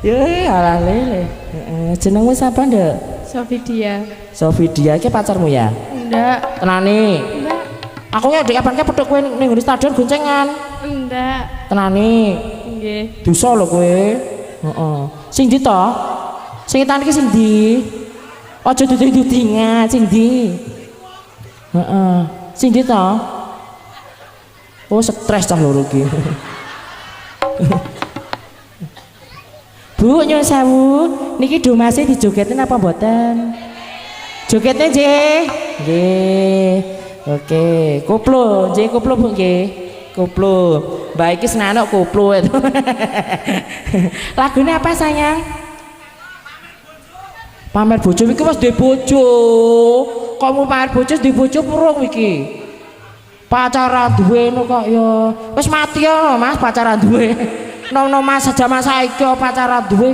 Ya alah lele. Jenengmu sapa, Nduk? Sofidia. Sofidia iki pacarmu ya? Enggak. Tenane. Enggak. Aku ya ndek kapan petuk kowe ning nggon stadion goncengan. Enggak. Tenane. Nggih. Dosa lho kowe. Heeh. Sing ndi to? Sing etan iki sing ndi? Aja duding-dudingan sing ndi? Heeh. Sing ndi to? Oh, stres cah loro iki. Bu, nyuwun sewu, niki domase dijogetin apa mboten? Jogetnya nggih. Nggih. Oke, koplo, nggih koplo Bu nggih. Koplo. Mbak iki senanok koplo itu. Lagune apa sayang? Pamer bojo iki wis duwe bojo. Kok mau pamer bojo duwe bojo purung iki? Pacaran duwe kok ya. Wis mati ya Mas pacaran duwe. Nom-nom Mas zaman saiki pacaran duwe